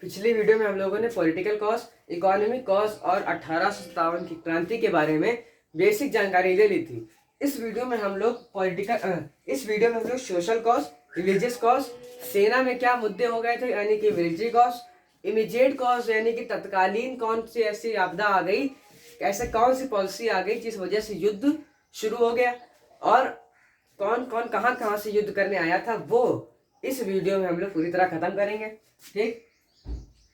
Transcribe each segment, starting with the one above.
पिछली वीडियो में हम लोगों ने पॉलिटिकल कॉज, इकोनॉमिक कॉज और 1857 की क्रांति के बारे में बेसिक जानकारी ले ली थी। इस वीडियो में हम लोग सोशल कॉज, रिलीजियस कॉज, सेना में क्या मुद्दे हो गए थे यानी कि मिलिट्री कॉज, इमीडिएट कॉज यानी कि तत्कालीन कौन सी ऐसी आपदा आ गई, ऐसे कौन सी पॉलिसी आ गई जिस वजह से युद्ध शुरू हो गया, और कौन कौन कहाँ से युद्ध करने आया था, वो इस वीडियो में हम लोग पूरी तरह खत्म करेंगे। ठीक,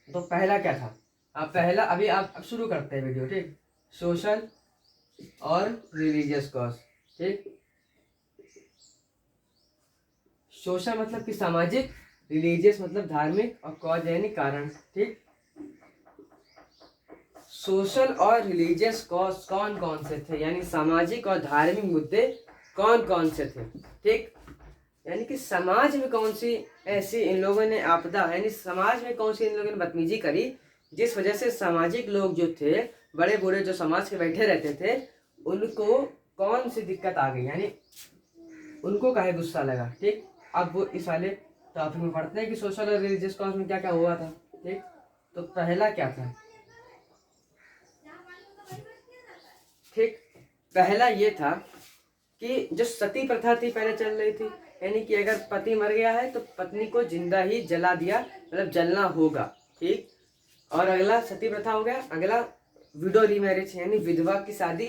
तो पहला क्या था? अब शुरू करते हैं वीडियो। ठीक, सोशल और रिलीजियस कॉज। ठीक, सोशल मतलब कि सामाजिक, रिलीजियस मतलब धार्मिक, और कॉज यानी कारण। ठीक, सोशल और रिलीजियस कॉज कौन कौन से थे, यानी सामाजिक और धार्मिक मुद्दे कौन कौन से थे। ठीक, यानी कि समाज में कौन सी ऐसी इन लोगों ने आपदा, यानी समाज में कौन सी इन लोगों ने बदतमीजी करी जिस वजह से सामाजिक लोग जो थे, बड़े बूढ़े जो समाज के बैठे रहते थे, उनको कौन सी दिक्कत आ गई, यानी उनको काहे गुस्सा लगा। ठीक, अब वो इस वाले टॉपिक में पढ़ते हैं कि सोशल और रिलीजियस कॉज में क्या क्या हुआ था। ठीक, तो पहला क्या था? ठीक, पहला ये था कि जो सती प्रथा थी पहले चल रही थी, यानी कि अगर पति मर गया है तो पत्नी को जिंदा ही जला दिया, मतलब जलना होगा। ठीक, और अगला सती प्रथा हो गया। अगला विडो रीमैरिज, यानी विधवा की शादी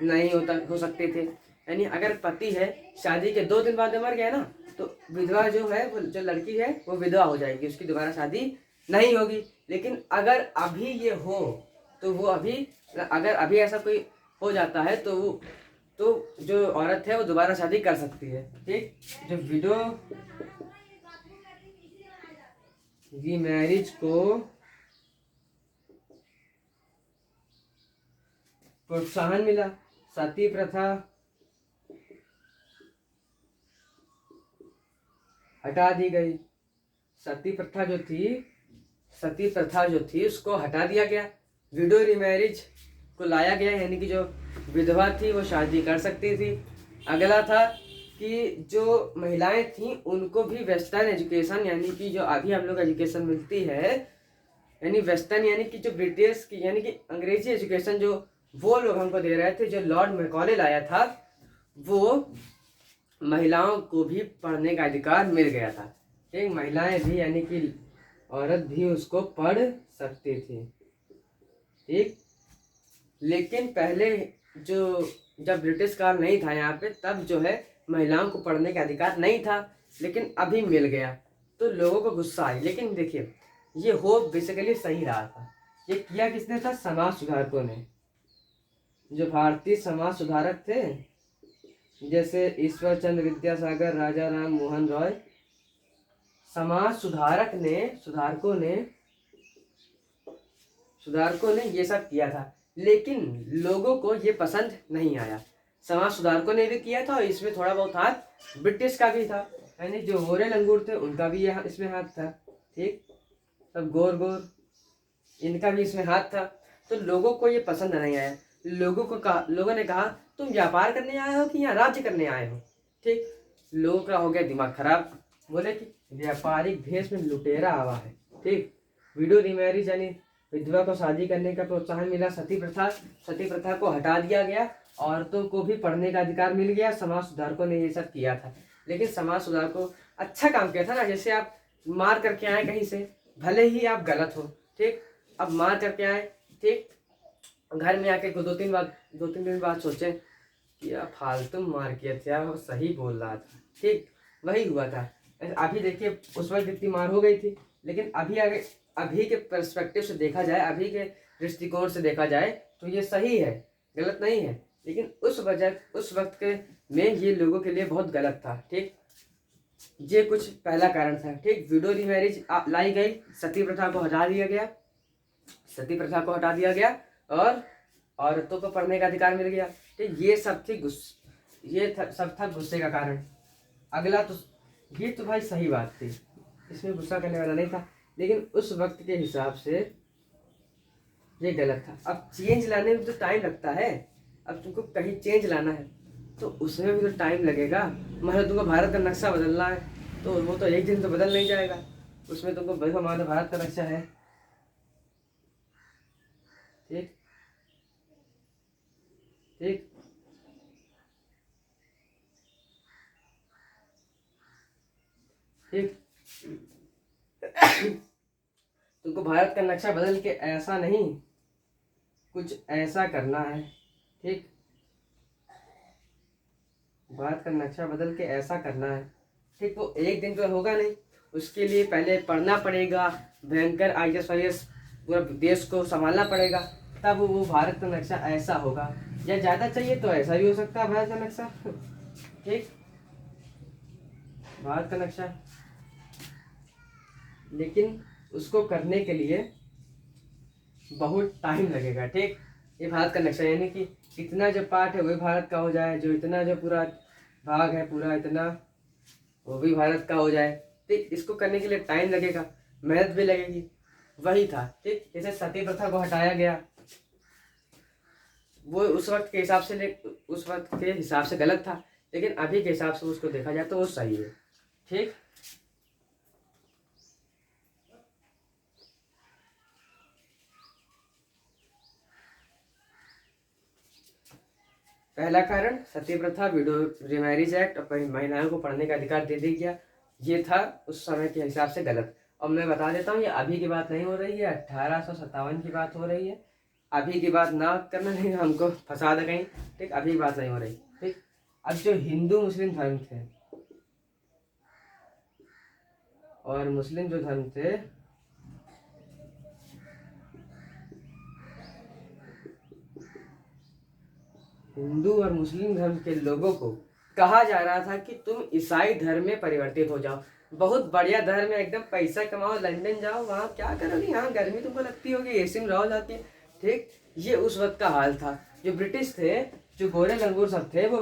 नहीं हो सकते थे, यानी अगर पति है, शादी के 2 दिन बाद मर गया ना, तो विधवा जो है, वो जो लड़की है वो विधवा हो जाएगी, उसकी दोबारा शादी नहीं होगी। लेकिन अगर अभी ये हो तो वो अगर अभी ऐसा कोई हो जाता है तो जो औरत है वो दोबारा शादी कर सकती है। ठीक, जो विडो रीमैरिज को प्रोत्साहन मिला, सती प्रथा हटा दी गई। सती प्रथा जो थी उसको हटा दिया गया, विडो रीमैरिज को लाया गया, यानी कि जो विधवा थी वो शादी कर सकती थी। अगला था कि जो महिलाएं थीं उनको भी वेस्टर्न एजुकेशन, यानी कि जो अभी हम लोग एजुकेशन मिलती है, यानी वेस्टर्न यानी कि जो ब्रिटिश की, यानी कि अंग्रेजी एजुकेशन जो वो लोग हमको दे रहे थे, जो लॉर्ड मैकॉले लाया था, वो महिलाओं को भी पढ़ने का अधिकार मिल गया था। ठीक, महिलाएं भी यानी कि औरत भी उसको पढ़ सकती थी। ठीक, लेकिन पहले जब ब्रिटिश काल नहीं था यहाँ पे, तब जो है महिलाओं को पढ़ने का अधिकार नहीं था, लेकिन अभी मिल गया तो लोगों को गुस्सा आई। लेकिन देखिए, ये हो बेसिकली सही रहा था। ये किया किसने था? समाज सुधारकों ने। जो भारतीय समाज सुधारक थे, जैसे ईश्वर चंद्र विद्यासागर, राजा राम मोहन रॉय, समाज सुधारकों ने ये सब किया था, लेकिन लोगों को ये पसंद नहीं आया। समाज सुधारकों ने भी किया था और इसमें थोड़ा बहुत हाथ ब्रिटिश का भी था, यानी जो गोरे लंगूर थे उनका भी यहाँ इसमें हाथ था। ठीक, सब गोर इनका भी इसमें हाथ था, तो लोगों को ये पसंद नहीं आया। लोगों ने कहा तुम व्यापार करने आए हो कि यहाँ राज्य करने आए हो। ठीक, लोगों का हो गया दिमाग खराब, बोले कि व्यापारिक भेष में लुटेरा आवा है। ठीक, विडो रीमैरिज यानी विधवा को शादी करने का प्रोत्साहन मिला। सती प्रथा को हटा दिया गया, औरतों को भी पढ़ने का अधिकार मिल गया। समाज सुधारकों ने ये सब किया था, लेकिन समाज सुधारकों अच्छा काम किया था ना। जैसे आप मार करके आए कहीं से, भले ही आप गलत हो, ठीक, अब मार करके आए, ठीक, घर में आके 2-3 दिन बाद सोचे कि यार फालतू मार किया था, यार वो सही बोल रहा था। ठीक, वही हुआ था। अभी देखिए, उस वक्त इतनी मार हो गई थी, लेकिन अभी के पर्सपेक्टिव से देखा जाए, अभी के दृष्टिकोण से देखा जाए तो ये सही है, गलत नहीं है। लेकिन उस वक्त के में ये लोगों के लिए बहुत गलत था। ठीक, ये कुछ पहला कारण था। ठीक, विडो रीमैरिज लाई गई, सती प्रथा को हटा दिया गया और औरतों को पढ़ने का अधिकार मिल गया। ठीक, ये सब था गुस्से का कारण। अगला तो ये तो भाई सही बात थी, इसमें गुस्सा करने वाला नहीं था, लेकिन उस वक्त के हिसाब से ये गलत था। अब चेंज लाने में तो टाइम लगता है। अब तुमको कहीं चेंज लाना है तो उसमें भी तो टाइम लगेगा। मतलब तुमको भारत का नक्शा बदलना है तो वो तो एक दिन तो बदल नहीं जाएगा। उसमें तुमको देखो हमारे भारत का नक्शा है, ठीक ठीक। ठीक तुमको भारत का नक्शा बदल के ऐसा नहीं, कुछ ऐसा करना है, ठीक। भारत का नक्शा बदल के ऐसा करना है, ठीक। वो एक दिन तो होगा नहीं, उसके लिए पहले पढ़ना पड़ेगा, भयंकर IAS पूरा देश को संभालना पड़ेगा, तब वो भारत का नक्शा ऐसा होगा। या ज़्यादा चाहिए तो ऐसा भी हो सकता है भारत का नक्शा, ठीक। भारत का नक्शा, लेकिन उसको करने के लिए बहुत टाइम लगेगा, ठीक। ये भारत का नक्शा यानी कि इतना जो पार्ट है वही भारत का हो जाए, जो इतना जो पूरा भाग है पूरा इतना वो भी भारत का हो जाए, ठीक। इसको करने के लिए टाइम लगेगा, मेहनत भी लगेगी, वही था, ठीक। जैसे सती प्रथा को हटाया गया, वो उस वक्त के हिसाब से उस वक्त के हिसाब से गलत था, लेकिन अभी के हिसाब से उसको देखा जाए तो वो सही है, ठीक। पहला कारण सती प्रथा, विडो रिमैरिज एक्ट और महिलाओं को पढ़ने का अधिकार दे दिया गया, ये था उस समय के हिसाब से गलत। और मैं बता देता हूँ ये अभी की बात नहीं हो रही है, 1857 की बात हो रही है। अभी की बात ना करना, नहीं हमको फंसा दे कहीं, ठीक। अभी की बात नहीं हो रही, ठीक। अब जो हिंदू मुस्लिम धर्म थे और मुस्लिम जो धर्म थे, हिंदू और मुस्लिम धर्म के लोगों को कहा जा रहा था कि तुम ईसाई धर्म में परिवर्तित हो जाओ, बहुत बढ़िया धर्म है, एकदम पैसा कमाओ, लंदन जाओ, वहाँ क्या करोगे, यहाँ गर्मी तुमको लगती होगी, एसी में रहो जाती है, ठीक। ये उस वक्त का हाल था। जो ब्रिटिश थे, जो गोरे लंगूर सब थे, वो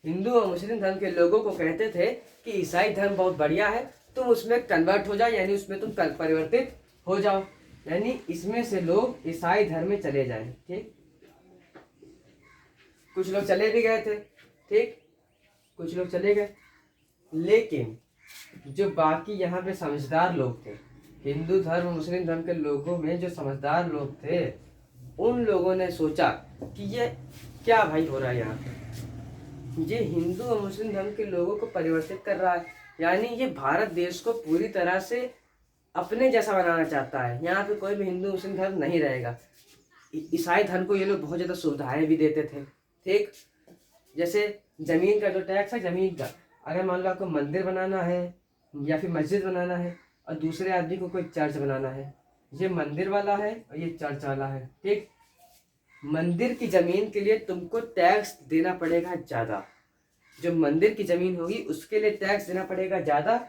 हिंदू और मुस्लिम धर्म के लोगों को कहते थे कि ईसाई धर्म बहुत बढ़िया है, तुम उसमें कन्वर्ट हो जाओ, यानी उसमें तुम परिवर्तित हो जाओ, यानी इसमें से लोग ईसाई धर्म में चले जाएं, ठीक। कुछ लोग चले भी गए थे, ठीक, कुछ लोग चले गए, लेकिन जो बाकी यहाँ पे समझदार लोग थे, हिंदू धर्म मुस्लिम धर्म के लोगों में जो समझदार लोग थे, उन लोगों ने सोचा कि ये क्या भाई हो रहा है यहाँ पे, ये हिंदू और मुस्लिम धर्म के लोगों को परिवर्तित कर रहा है, यानी ये भारत देश को पूरी तरह से अपने जैसा बनाना चाहता है, यहाँ पे कोई भी हिंदू मुस्लिम धर्म नहीं रहेगा। ईसाई धर्म को ये लोग बहुत ज़्यादा सुविधाएं भी देते थे, ठीक। जैसे जमीन का जो टैक्स है, जमीन का, अगर मान लो आपको मंदिर बनाना है या फिर मस्जिद बनाना है और दूसरे आदमी को कोई चर्च बनाना है, ये मंदिर वाला है और ये चर्च वाला है, ठीक। मंदिर की जमीन के लिए तुमको टैक्स देना पड़ेगा ज़्यादा, जो मंदिर की जमीन होगी उसके लिए टैक्स देना पड़ेगा ज़्यादा,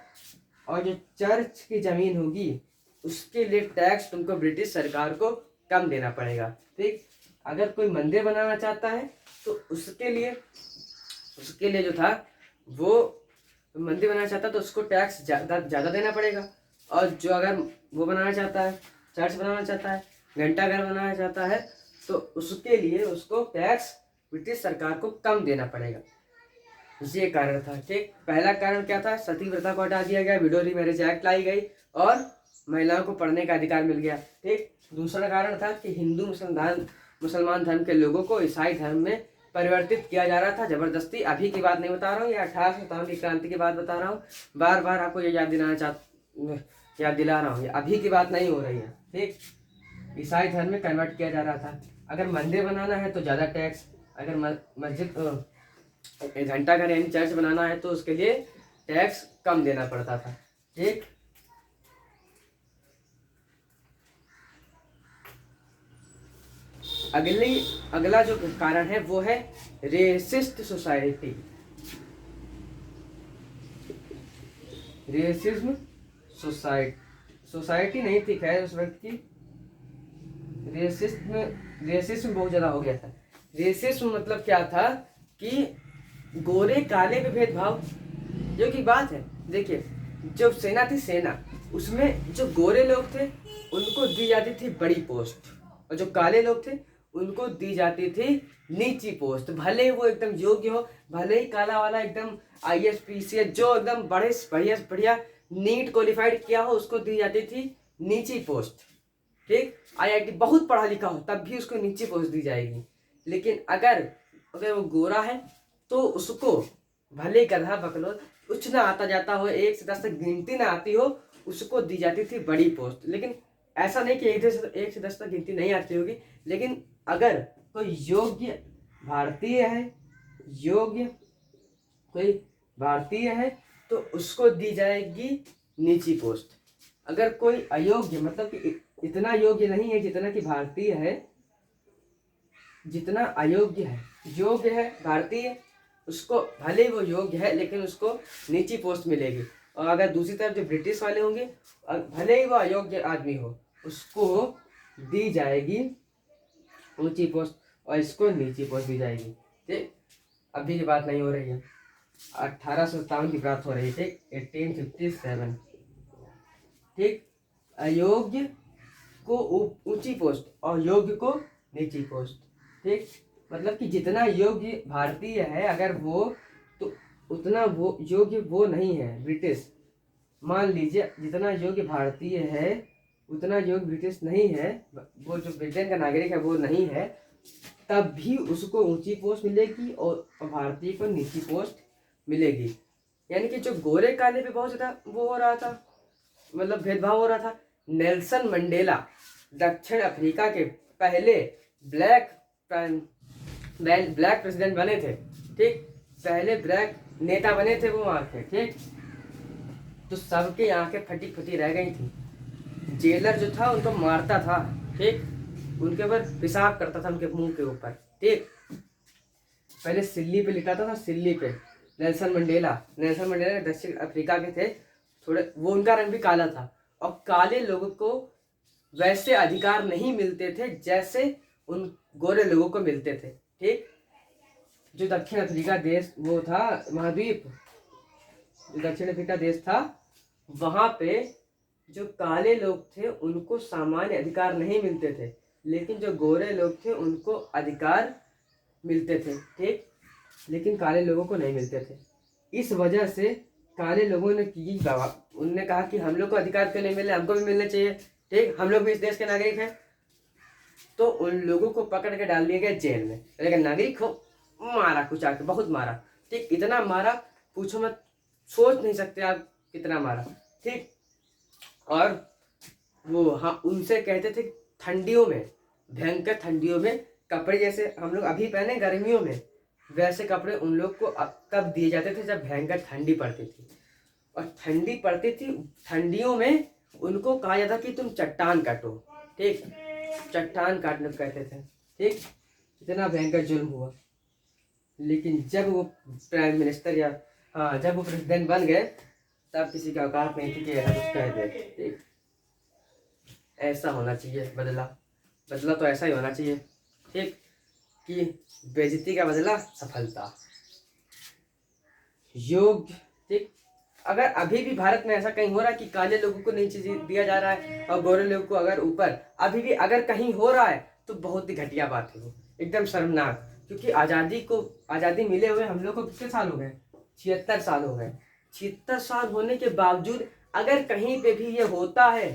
और जो चर्च की जमीन होगी उसके लिए टैक्स तुमको ब्रिटिश सरकार को कम देना पड़ेगा, ठीक। अगर कोई मंदिर बनाना चाहता है तो उसके लिए जो था वो मंदिर बनाना चाहता है तो उसको टैक्स ज़्यादा देना पड़ेगा, और जो अगर वो बनाना चाहता है, चर्च बनाना चाहता है, घंटाघर बनाना चाहता है, तो उसके लिए उसको टैक्स ब्रिटिश सरकार को कम देना पड़ेगा। ये कारण था, ठीक। पहला कारण क्या था, सती प्रथा को हटा दिया गया, विडो रिमैरिज एक्ट लाई गई और महिलाओं को पढ़ने का अधिकार मिल गया, ठीक। दूसरा कारण था कि हिंदू मुसलमान धर्म के लोगों को ईसाई धर्म में परिवर्तित किया जा रहा था जबरदस्ती। अभी की बात नहीं बता रहा हूँ, ये 1857 की क्रांति की बात बता रहा हूँ, बार बार आपको ये याद दिला रहा हूँ, ये अभी की बात नहीं हो रही है, ठीक। ईसाई धर्म में कन्वर्ट किया जा रहा था। अगर मंदिर बनाना है तो ज़्यादा टैक्स, अगर मस्जिद घंटाघर यानी चर्च बनाना है तो उसके लिए टैक्स कम देना पड़ता था, ठीक। अगला जो कारण है वो है रेसिस्ट सोसाइटी। रेसिज्म सोसाइटी नहीं थी खैर उस वक्त की, रेसिज्म बहुत ज़्यादा हो गया था। रेसिज्म मतलब क्या था कि गोरे काले पे भेदभाव, जो कि बात है, देखिए जो सेना थी, सेना उसमें जो गोरे लोग थे उनको दी जाती थी बड़ी पोस्ट और जो काले लोग थे उनको दी जाती थी नीची पोस्ट, भले ही वो एकदम योग्य हो, भले ही काला वाला एकदम IAS PCS जो एकदम बड़े बढ़िया बढ़िया नीट क्वालिफाइड किया हो, उसको दी जाती थी नीची पोस्ट। ठीक, IIT बहुत पढ़ा लिखा हो तब भी उसको नीची पोस्ट दी जाएगी। लेकिन अगर वो गोरा है तो उसको भले ही गधा बकलोल कुछ ना आता जाता हो, 1 से 10 तक गिनती ना आती हो, उसको दी जाती थी बड़ी पोस्ट। लेकिन ऐसा नहीं कि 1 से 10 तक गिनती नहीं आती होगी, लेकिन अगर कोई योग्य भारतीय है, योग्य कोई भारतीय है तो उसको दी जाएगी नीची पोस्ट। अगर कोई अयोग्य, मतलब कि इतना योग्य नहीं है जितना कि भारतीय है, जितना अयोग्य है, योग्य है भारतीय, उसको भले वो योग्य है लेकिन उसको नीची पोस्ट मिलेगी। और अगर दूसरी तरफ जो ब्रिटिश वाले होंगे, भले ही वो अयोग्य आदमी हो, उसको दी जाएगी ऊंची पोस्ट और इसको नीची पोस्ट दी जाएगी। ठीक, अभी की बात नहीं हो रही है, 1857 की बात हो रही है। ठीक, 1857। ठीक, अयोग्य को ऊंची पोस्ट और योग्य को नीची पोस्ट। ठीक, मतलब कि जितना योग्य भारतीय है अगर वो, तो उतना वो योग्य वो नहीं है ब्रिटिश। मान लीजिए जितना योग्य भारतीय है उतना योग्य ब्रिटिश नहीं है, वो जो ब्रिटेन का नागरिक है वो नहीं है, तब भी उसको ऊंची पोस्ट मिलेगी और भारतीय को नीची पोस्ट मिलेगी। यानी कि जो गोरे काले पे बहुत ज़्यादा वो हो रहा था, मतलब भेदभाव हो रहा था। नेल्सन मंडेला दक्षिण अफ्रीका के पहले ब्लैक प्रेसिडेंट बने थे। ठीक, पहले ब्लैक नेता बने थे वो वहाँ के। ठीक, तो सबकी आंखें फटी फटी रह गई थी। जेलर जो था उनको मारता था। ठीक, उनके ऊपर पेशाब करता था, उनके मुंह के ऊपर। ठीक, पहले सिल्ली पे लिटाता था, सिल्ली पे। नेल्सन मंडेला दक्षिण अफ्रीका के थे, थोड़े वो, उनका रंग भी काला था और काले लोगों को वैसे अधिकार नहीं मिलते थे जैसे उन गोरे लोगों को मिलते थे। ठीक, जो दक्षिण अफ्रीका देश वो था, महाद्वीप जो दक्षिण अफ्रीका देश था, वहां पे जो काले लोग थे उनको सामान्य अधिकार नहीं मिलते थे, लेकिन जो गोरे लोग थे उनको अधिकार मिलते थे। ठीक, लेकिन काले लोगों को नहीं मिलते थे। इस वजह से काले लोगों ने की उनने कहा कि हम लोग को अधिकार क्यों नहीं मिले, हमको भी मिलने चाहिए। ठीक, हम लोग भी इस देश के नागरिक हैं। तो उन लोगों को पकड़ के डाल दिया गया जेल में। लेकिन नागरिक को मारा, कुछ आके बहुत मारा। ठीक, इतना मारा पूछो मत, सोच नहीं सकते आप कितना मारा। ठीक, और वो हाँ उनसे कहते थे ठंडियों में, भयंकर ठंडियों में कपड़े जैसे हम लोग अभी पहने गर्मियों में, वैसे कपड़े उन लोग को तब दिए जाते थे जब भयंकर ठंडी पड़ती थी। और ठंडी पड़ती थी, ठंडियों में उनको कहा जाता कि तुम चट्टान काटो। ठीक, चट्टान काटने को कहते थे। ठीक, इतना भयंकर जुल्म हुआ। लेकिन जब वो प्राइम मिनिस्टर या जब वो प्रेसिडेंट बन गए, तब किसी का औकात नहीं थी कि ऐसा कुछ कह दे। ठीक, ऐसा होना चाहिए बदला तो ऐसा ही होना चाहिए। ठीक, कि बेइज्जती का बदला सफलता, योग्य। ठीक, अगर अभी भी भारत में ऐसा कहीं हो रहा है कि काले लोगों को नीचे दिया जा रहा है और गोरे लोगों को अगर ऊपर, अभी भी अगर कहीं हो रहा है तो बहुत ही घटिया बात है, वो एकदम शर्मनाक। क्योंकि आज़ादी मिले हुए हम लोग को कितने साल हो गए, 76 साल हो गए। 76 साल होने के बावजूद अगर कहीं पे भी ये होता है,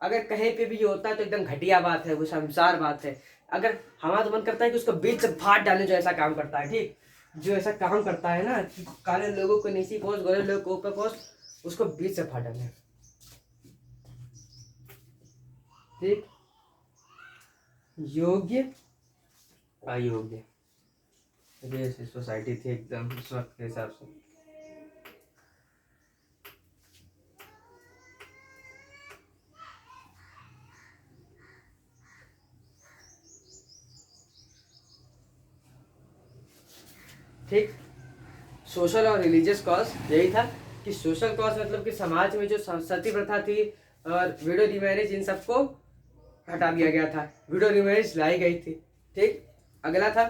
तो एकदम घटिया बात है, वो शर्मसार बात है। अगर हमारा तो मन करता है कि उसको बीच से फाड़ डालें जो ऐसा काम करता है। ठीक, जो ऐसा काम करता है ना कि काले लोगों को नीची पोस्ट, गोरे लोगों को ऊपर पोस्ट, उसको बीच से फाड़ डालें। ठीक, योग्य अयोग्य, ये सोसाइटी थी एकदम इस वक्त के हिसाब से। ठीक, सोशल और रिलीजियस कॉज यही था कि सोशल कॉज मतलब कि समाज में जो सती प्रथा थी और विडो रीमैरिज, इन सबको हटा दिया गया था, विडो रीमैरिज लाई गई थी। ठीक, अगला था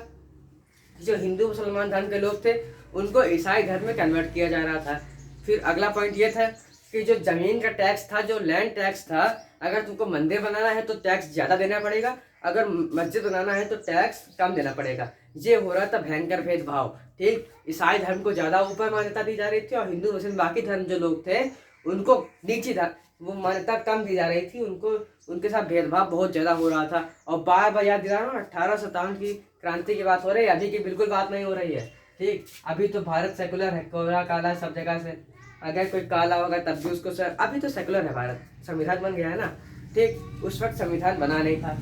जो हिंदू मुसलमान धर्म के लोग थे उनको ईसाई धर्म में कन्वर्ट किया जा रहा था। फिर अगला पॉइंट ये था कि जो जमीन का टैक्स था, जो लैंड टैक्स था, अगर तुमको मंदिर बनाना है तो टैक्स ज़्यादा देना पड़ेगा, अगर मस्जिद बनाना है तो टैक्स कम देना पड़ेगा। ये हो रहा था भयंकर भेदभाव। ठीक, ईसाई धर्म को ज्यादा ऊपर मान्यता दी जा रही थी और हिंदू मुस्लिम बाकी धर्म जो लोग थे उनको नीचे था, वो मान्यता कम दी जा रही थी, उनको उनके साथ भेदभाव बहुत ज्यादा हो रहा था। और बार बार याद दिला रहा हूँ 1857 की क्रांति की बात हो रही है, अभी की बिल्कुल बात नहीं हो रही है। ठीक, अभी तो भारत सेकुलर है, कोरा काला सब जगह से, अगर कोई काला होगा तब भी उसको सर, अभी तो सेकुलर है भारत, संविधान बन गया है ना। ठीक, उस वक्त संविधान बना नहीं था।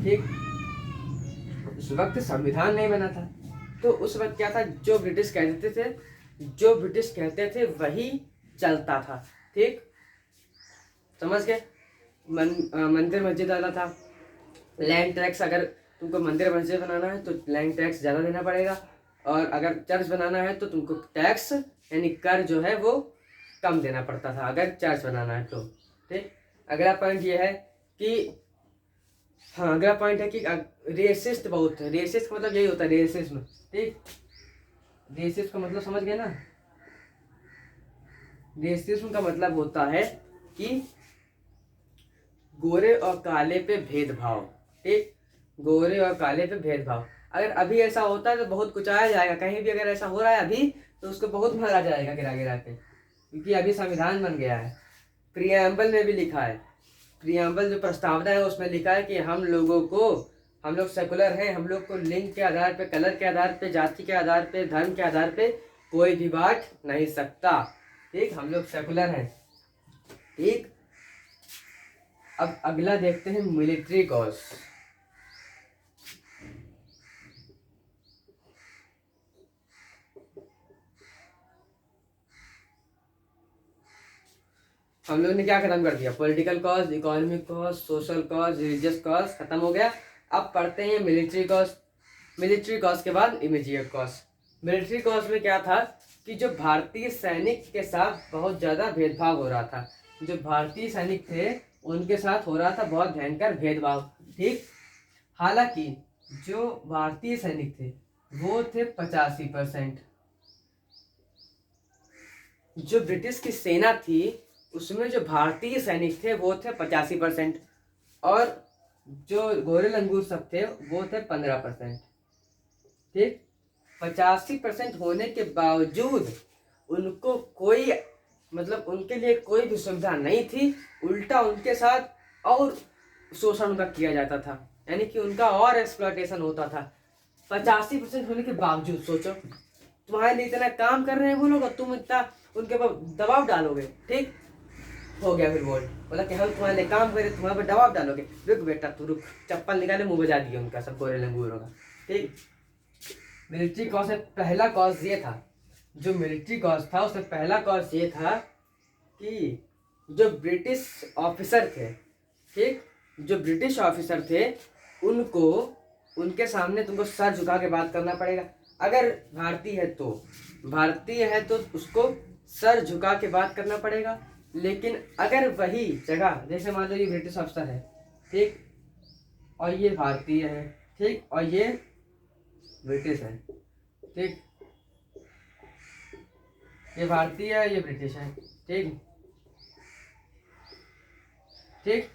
ठीक, उस वक्त संविधान नहीं बना था, तो उस वक्त क्या था, जो ब्रिटिश कहते थे वही चलता था। ठीक, समझ गए। मंदिर मस्जिद वाला था, लैंड टैक्स, अगर तुमको मंदिर मस्जिद बनाना है तो लैंड टैक्स ज़्यादा देना पड़ेगा, और अगर चर्च बनाना है तो तुमको टैक्स यानी कर जो है वो कम देना पड़ता था अगर चर्च बनाना है तो। ठीक, अगला पॉइंट ये है कि, हाँ अगला पॉइंट है कि रेसिस्ट बहुत है। रेसिस्ट का मतलब यही होता है, रेसिज्म। ठीक, रेसिस्ट का मतलब समझ गए ना। रेसिज्म का मतलब होता है कि गोरे और काले पे भेदभाव। ठीक, गोरे और काले पे भेदभाव। अगर अभी ऐसा होता है तो बहुत कुचाया जाएगा, कहीं भी अगर ऐसा हो रहा है अभी तो उसको बहुत मारा जाएगा गिरा गिरा के, क्योंकि अभी संविधान बन गया है। प्रियम्बल में भी लिखा है, प्रियम्बल जो प्रस्तावना है उसमें लिखा है कि हम लोग सेकुलर हैं, हम लोग को लिंग के आधार पे, कलर के आधार पे, जाति के आधार पे, धर्म के आधार पे कोई भी बांट नहीं सकता। ठीक, हम लोग सेकुलर हैं। ठीक, अब अगला देखते हैं मिलिट्री कॉज। हम लोग ने क्या खत्म कर दिया, political cause, economic cause, social cause, religious cause खत्म हो गया। अब पढ़ते हैं मिलिट्री कॉज। मिलिट्री कॉज के बाद इमीडिएट कॉज। मिलिट्री कॉज में क्या था कि जो भारतीय सैनिक के साथ बहुत ज़्यादा भेदभाव हो रहा था, जो भारतीय सैनिक थे उनके साथ हो रहा था बहुत भयंकर भेदभाव। ठीक, हालांकि जो भारतीय सैनिक थे वो थे 85%, जो ब्रिटिश की सेना थी उसमें जो भारतीय सैनिक थे वो थे 85%, और जो गोरे लंगूर सब थे वो थे 15%। ठीक, 85% होने के बावजूद उनको कोई, मतलब उनके लिए कोई भी सुविधा नहीं थी, उल्टा उनके साथ और शोषण उनका किया जाता था, यानी कि उनका और एक्सप्लॉयटेशन होता था। 85% होने के बावजूद सोचो, तुम्हारे लिए इतना काम कर रहे हैं वो लोग और तुम इतना उनके ऊपर दबाव डालोगे। ठीक, हो गया फिर बोला कि हम तुम्हारे लिए काम करें, तुम्हारे पर दबाव डालोगे, रुक बेटा तू रुक, चप्पल निकाले मुंह बजा दिया उनका सब गोरे लंगूरों का। ठीक, मिलिट्री कॉज में पहला कॉज ये था, जो मिलिट्री कॉज था उसमें पहला कॉज ये था कि जो ब्रिटिश ऑफिसर थे, ठीक, जो ब्रिटिश ऑफिसर थे उनको, उनके सामने तुमको सर झुका के बात करना पड़ेगा। अगर भारतीय है तो उसको सर झुका के बात करना पड़ेगा, लेकिन अगर वही जगह, जैसे मान लो ये ब्रिटिश अफसर है, ठीक, और ये भारतीय है, ठीक, और ये ब्रिटिश है, ठीक, ये भारतीय है ये ब्रिटिश है, ठीक, ठीक,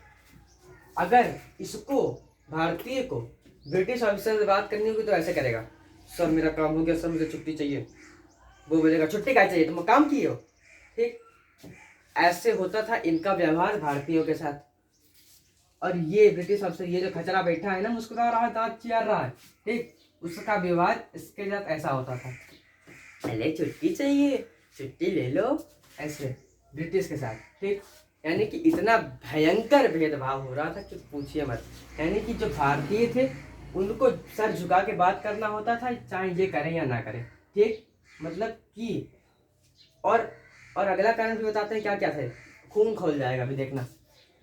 अगर इसको भारतीय को ब्रिटिश ऑफिसर से बात करनी होगी तो ऐसे करेगा, सर मेरा काम हो गया, सर मुझे छुट्टी चाहिए। वो बोलेगा छुट्टी क्या चाहिए, तुम काम किए हो। ठीक, ऐसे होता था इनका व्यवहार भारतीयों के साथ। और ये ब्रिटिश अफसर, ये जो खचरा बैठा है ना, मुस्कुरा रहा है, दांत चियार रहा है, ठीक, उसका व्यवहार इसके साथ ऐसा होता था, पहले छुट्टी चाहिए, छुट्टी ले लो, ऐसे ब्रिटिश के साथ। ठीक, यानी कि इतना भयंकर भेदभाव हो रहा था कि पूछिए मत। यानी कि जो भारतीय थे उनको सर झुका के बात करना होता था, चाहे ये करें या ना करें। ठीक, मतलब कि और अगला कारण भी बताते हैं क्या क्या थे, खून खोल जाएगा अभी देखना।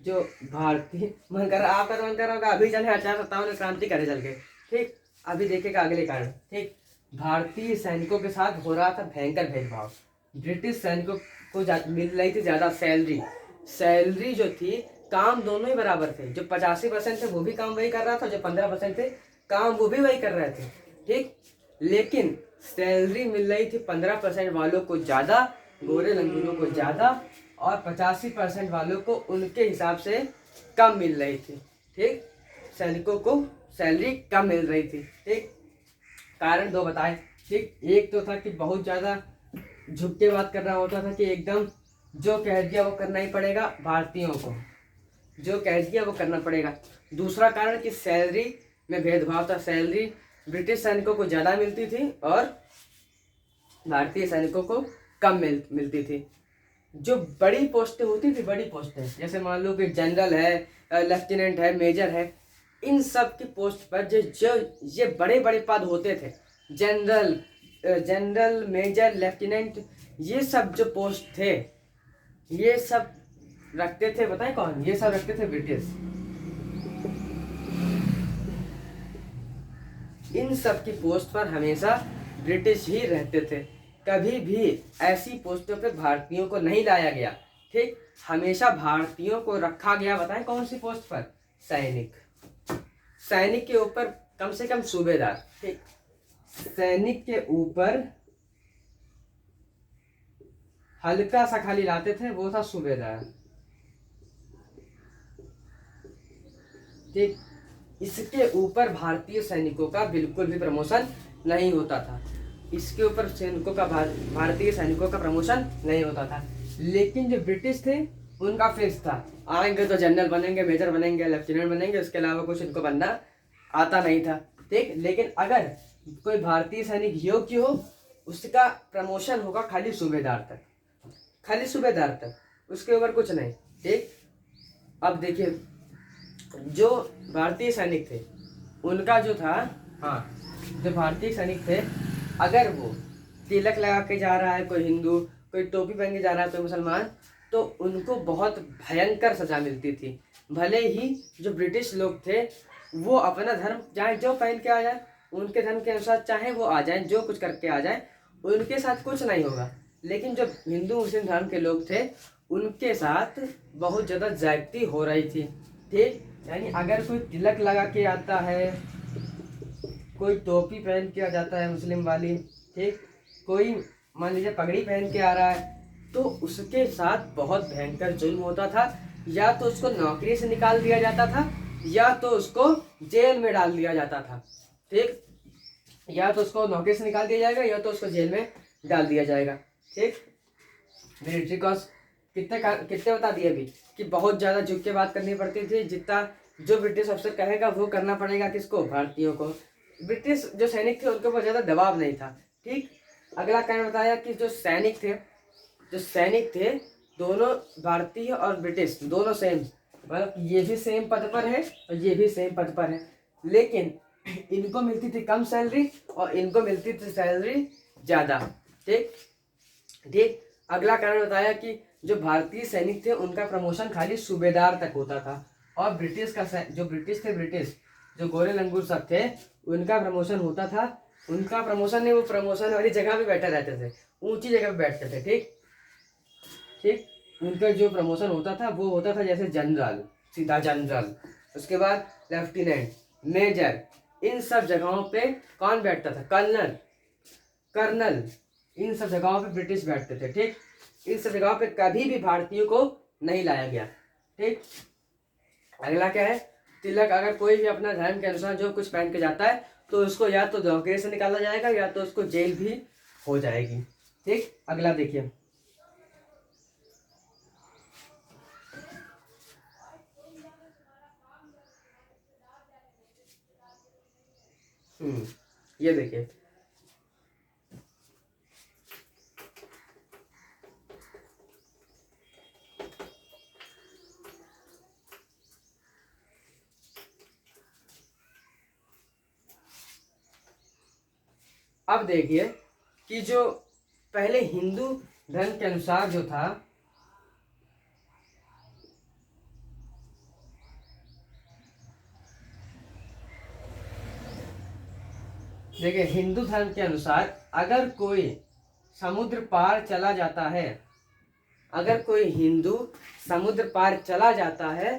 जो भारतीय मन कर रहा, आपका मन कर रहा होगा अभी चले 1857 में क्रांति करे चल के। ठीक, अभी देखेगा अगले कारण। ठीक, भारतीय सैनिकों के साथ हो रहा था भयंकर भेदभाव। ब्रिटिश सैनिकों को मिल रही थी ज्यादा सैलरी जो थी, काम दोनों ही बराबर थे। जो 85% थे वो भी काम वही कर रहा था, जो 15% थे काम वो भी वही कर रहे थे। ठीक, लेकिन सैलरी मिल रही थी 15% वालों को ज्यादा, गोरे लंगूरों को ज्यादा, और 85% वालों को उनके हिसाब से कम मिल रही थी। ठीक, सैनिकों को सैलरी कम मिल रही थी। ठीक, कारण दो बताए। ठीक, एक तो था कि बहुत ज़्यादा झुक के बात कर रहा होता था कि एकदम जो कह दिया वो करना ही पड़ेगा, भारतीयों को जो कह दिया वो करना पड़ेगा। दूसरा कारण कि सैलरी में भेदभाव था, सैलरी ब्रिटिश सैनिकों को ज़्यादा मिलती थी और भारतीय सैनिकों को कम मिलती थी। जो बड़ी पोस्टें होती थी, बड़ी पोस्टें जैसे मान लो कि जनरल है, लेफ्टिनेंट है, मेजर है, इन सब की पोस्ट पर जो जो ये बड़े बड़े पद होते थे, जनरल मेजर लेफ्टिनेंट, ये सब जो पोस्ट थे ये सब रखते थे, बताएं कौन? ये सब रखते थे ब्रिटिश। इन सब की पोस्ट पर हमेशा ब्रिटिश ही रहते थे, कभी भी ऐसी पोस्टों पे भारतीयों को नहीं लाया गया। ठीक, हमेशा भारतीयों को रखा गया, बताएं कौन सी पोस्ट पर? सैनिक। सैनिक के ऊपर कम से कम सूबेदार। ठीक, सैनिक के ऊपर हल्का सा खाली लाते थे, वो था सूबेदार। ठीक, इसके ऊपर भारतीय सैनिकों का बिल्कुल भी प्रमोशन नहीं होता था। इसके ऊपर सैनिकों का भारतीय सैनिकों का प्रमोशन नहीं होता था। लेकिन जो ब्रिटिश थे उनका फिक्स था, आएंगे तो जनरल बनेंगे, मेजर बनेंगे, लेफ्टिनेंट बनेंगे, उसके अलावा कुछ इनको बनना आता नहीं था। ठीक, लेकिन अगर कोई भारतीय सैनिक योग्य हो उसका प्रमोशन होगा खाली सूबेदार तक, खाली सूबेदार तक, उसके ऊपर कुछ नहीं। ठीक, अब देखिए जो भारतीय सैनिक थे उनका जो था, हाँ, जो भारतीय सैनिक थे अगर वो तिलक लगा के जा रहा है, कोई हिंदू, कोई टोपी पहन के जा रहा है, कोई मुसलमान, तो उनको बहुत भयंकर सजा मिलती थी। भले ही जो ब्रिटिश लोग थे वो अपना धर्म चाहे जो पहन के आ जाए, उनके धर्म के अनुसार चाहे वो आ जाए, जो कुछ करके आ जाए, उनके साथ कुछ नहीं होगा। लेकिन जो हिंदू मुस्लिम धर्म के लोग थे उनके साथ बहुत ज़्यादा ज्यादती हो रही थी। ठीक, यानी अगर कोई तिलक लगा के आता है, कोई टोपी पहन के आ जाता है मुस्लिम वाली, ठीक, कोई मान लीजिए पगड़ी पहन के आ रहा है, तो उसके साथ बहुत भयंकर जुल्म होता था। या तो उसको नौकरी से निकाल दिया जाता था या तो उसको जेल में डाल दिया जाता था। ठीक, या तो उसको नौकरी से निकाल दिया जाएगा या तो उसको जेल में डाल दिया जाएगा। ठीक, मिलिट्री कॉस्ट कितने बता दिए अभी कि बहुत ज़्यादा झुक के बात करनी पड़ती थी। जितना जो ब्रिटिश अफसर कहेगा वो करना पड़ेगा, किसको? भारतीयों को। ब्रिटिश जो सैनिक थे उनके ऊपर ज़्यादा दबाव नहीं था। ठीक, अगला कारण बताया कि जो सैनिक थे दोनों भारतीय और ब्रिटिश दोनों सेम, मतलब ये भी सेम पद पर है और ये भी सेम पद पर है, लेकिन इनको मिलती थी कम सैलरी और इनको मिलती थी सैलरी ज़्यादा। ठीक ठीक, अगला कारण बताया कि जो भारतीय सैनिक थे उनका प्रमोशन खाली सूबेदार तक होता था और जो ब्रिटिश जो गोरे लंगूर सब थे उनका प्रमोशन होता था। उनका प्रमोशन नहीं, वो प्रमोशन वाली जगह पे बैठे रहते थे, ऊंची जगह पे बैठते थे। ठीक ठीक, उनका जो प्रमोशन होता था वो होता था जैसे जनरल, सीधा जनरल, उसके बाद लेफ्टिनेंट, मेजर, इन सब जगहों पे कौन बैठता था? कर्नल, इन सब जगहों पे ब्रिटिश बैठते थे। ठीक, इन सब जगहों पे कभी भी भारतीयों को नहीं लाया गया। ठीक, अगला क्या है? तिलक। अगर कोई भी अपना धर्म के अनुसार जो कुछ पहन के जाता है तो उसको या तो नौकरी से निकाला जाएगा या तो उसको जेल भी हो जाएगी। ठीक, अगला देखिए। ये देखिए, अब देखिए कि जो पहले हिंदू धर्म के अनुसार जो था, देखिए हिंदू धर्म के अनुसार अगर कोई समुद्र पार चला जाता है, अगर कोई हिंदू समुद्र पार चला जाता है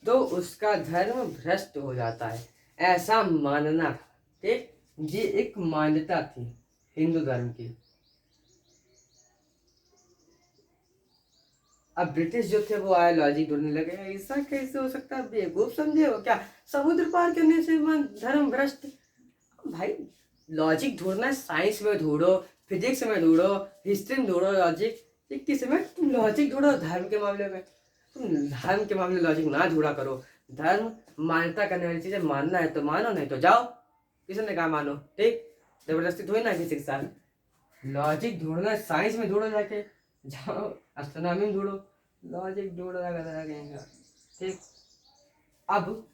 तो उसका धर्म भ्रष्ट हो जाता है, ऐसा मानना था। ठीक, ये एक मान्यता थी हिंदू धर्म की। अब ब्रिटिश जो थे वो आया लॉजिक ढूंढने लगे, ऐसा कैसे हो सकता है? बेवकूफ समझे हो क्या? समुद्र पार करने से धर्म भ्रष्ट? भाई लॉजिक ढूंढना है, साइंस में ढूंढो, फिजिक्स में ढूंढो, हिस्ट्री में ढूंढो लॉजिक, किस में तुम लॉजिक ढूंढो धर्म के मामले में। तुम धर्म के मामले में लॉजिक ना ढूंढा करो। धर्म मान्यता करने वाली चीजें, मानना है तो मानो, नहीं तो जाओ। किसने कहा मानो, ठीक, जबरदस्ती थोड़ी ना किसी के साथ। लॉजिक ढूंढना है, साइंस में ढूंढो, जाके जाओ एस्ट्रोनॉमी में ढूंढो, लॉजिक ढूंढो कहेंगे, ठीक। अब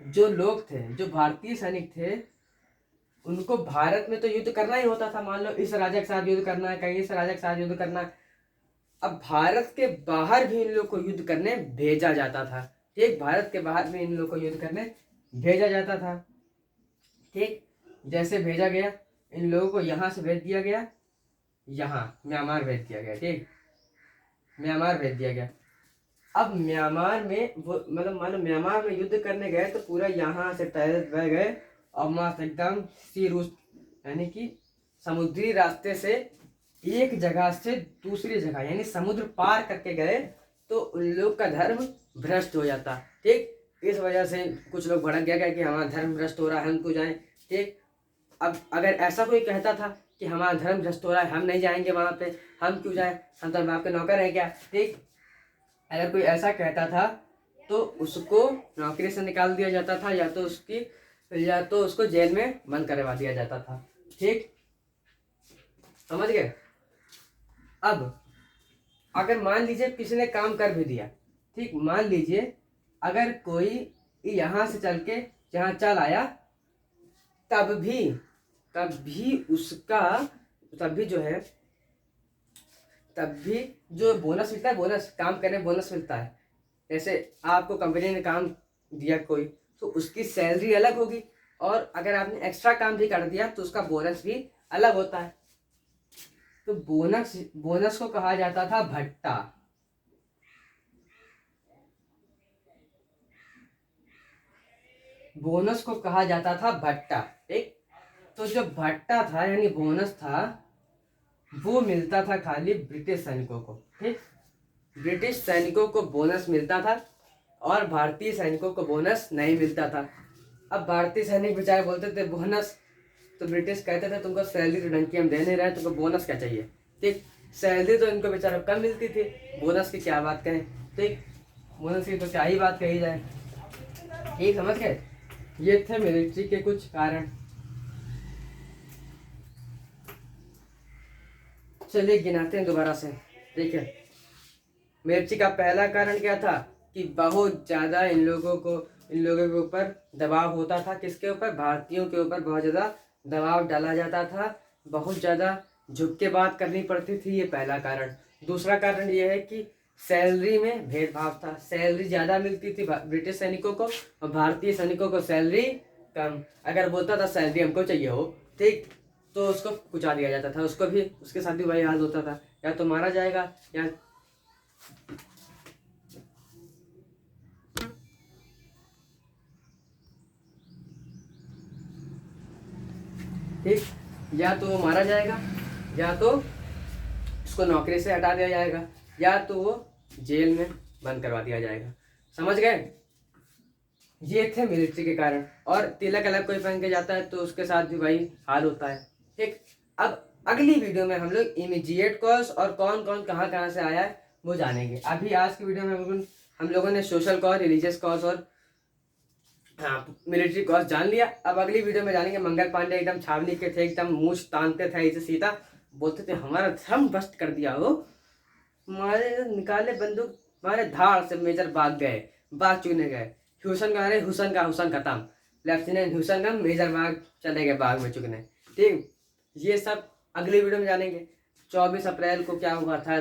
जो लोग थे, जो भारतीय सैनिक थे, उनको भारत में तो युद्ध करना ही होता था। मान लो इस राजा के साथ युद्ध करना है, कहीं इस राजा के साथ युद्ध करना है। अब भारत के बाहर भी इन लोग को युद्ध करने भेजा जाता था, ठीक। भारत के बाहर भी इन लोग को युद्ध करने भेजा जाता था, ठीक। जैसे भेजा गया, इन लोगों को यहाँ से भेज दिया गया, यहाँ म्यांमार भेज दिया गया, ठीक, म्यांमार भेज दिया गया। अब म्यांमार में वो मतलब मान लो म्यांमार में युद्ध करने गए तो पूरा यहाँ से टहल बह गए और मस्त एकदम सी रूस, यानी कि समुद्री रास्ते से एक जगह से दूसरी जगह यानी समुद्र पार करके गए तो उन लोग का धर्म भ्रष्ट हो जाता, ठीक। इस वजह से कुछ लोग भड़क गया कि हमारा धर्म भ्रष्ट हो रहा है, हम क्यों जाएं, ठीक। अब अगर ऐसा कोई कहता था कि हमारा धर्म भ्रष्ट हो रहा है, हम नहीं जाएंगे वहाँ पे, हम क्यों जाएं, हम तो आपके नौकर हैं क्या, ठीक। अगर कोई ऐसा कहता था तो उसको नौकरी से निकाल दिया जाता था, या तो उसको जेल में बंद करवा दिया जाता था, ठीक, समझ गए। अब अगर मान लीजिए किसी ने काम कर भी दिया, ठीक, मान लीजिए अगर कोई यहाँ से चल के यहाँ चल आया, तब भी उसका तब भी जो बोनस मिलता है, बोनस काम करने बोनस मिलता है। जैसे आपको कंपनी ने काम दिया कोई, तो उसकी सैलरी अलग होगी, और अगर आपने एक्स्ट्रा काम भी कर दिया तो उसका बोनस भी अलग होता है। तो बोनस को कहा जाता था भट्टा। बोनस को कहा जाता था भट्टा, ठीक। तो जो भट्टा था यानी बोनस था, वो मिलता था खाली ब्रिटिश सैनिकों को, ठीक। ब्रिटिश सैनिकों को बोनस मिलता था और भारतीय सैनिकों को बोनस नहीं मिलता था। अब भारतीय सैनिक बेचारे बोलते थे बोनस, तो ब्रिटिश कहते थे तुमको सैलरी तो ढंग की हम दे नहीं रहे, तुमको बोनस क्या चाहिए, ठीक। सैलरी तो इनको बेचारा कम मिलती थी, बोनस की क्या बात कहें, ठीक, बोनस की तो क्या ही बात कही जाए, ठीक, समझ गए। ये थे मिलिट्री के कुछ कारण। चलिए गिनाते हैं दोबारा से, ठीक है। मिर्ची का पहला कारण क्या था कि बहुत ज़्यादा इन लोगों के ऊपर दबाव होता था। किसके ऊपर, भारतीयों के ऊपर बहुत ज़्यादा दबाव डाला जाता था, बहुत ज़्यादा झुक के बात करनी पड़ती थी, ये पहला कारण। दूसरा कारण ये है कि सैलरी में भेदभाव था, सैलरी ज़्यादा मिलती थी ब्रिटिश सैनिकों को और भारतीय सैनिकों को सैलरी कम। अगर बोलता था सैलरी हमको चाहिए हो, ठीक, तो उसको कुचा दिया जाता था, उसको भी, उसके साथ भी वही हाल होता था, या तो मारा जाएगा या ठीक, या तो वो मारा जाएगा, या तो उसको नौकरी से हटा दिया जाएगा, या तो वो जेल में बंद करवा दिया जाएगा, समझ गए। ये थे मिलिट्री के कारण। और तिलक अलग कोई पहन के जाता है तो उसके साथ भी वही हाल होता है, ठीक। अब अगली वीडियो में हम लोग इमीडिएट कॉज और कौन कौन कहाँ कहाँ से आया है वो जानेंगे। अभी आज की वीडियो में हम लोगों ने सोशल कॉज, रिलीजियस कॉज और मिलिट्री कॉज जान लिया। अब अगली वीडियो में जानेंगे मंगल पांडे एकदम छावनी के थे, एकदम मूछ तानते थे ऐसे सीधा, बोलते थे हमारा धर्म भ्रष्ट कर दिया हो, हमारे निकाले बंदूक, हमारे धाड़ से मेजर भाग गए, बाग चुने गए, हुसन खत्म, लेफ्टिनेंट हुसन का मेजर बाग चले गए बाग में चुकने, ठीक। ये सब अगली वीडियो में जानेंगे। 24 अप्रैल को क्या हुआ था,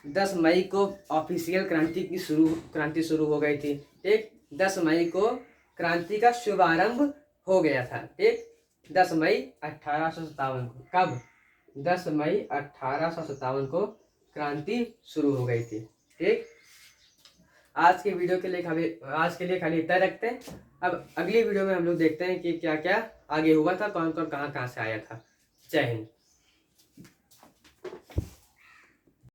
10 मई को ऑफिशियल क्रांति शुरू हो गई थी, ठीक। 10 मई को क्रांति का शुभारंभ हो गया था, ठीक। 10 मई 1857 को, कब, 10 मई 1857 को क्रांति शुरू हो गई थी, ठीक। आज के लिए खाली इतना रखते हैं। अब अगली वीडियो में हम लोग देखते हैं कि क्या क्या आगे हुआ था, कौन कौन कहाँ कहाँ से आया था। जय हिंद।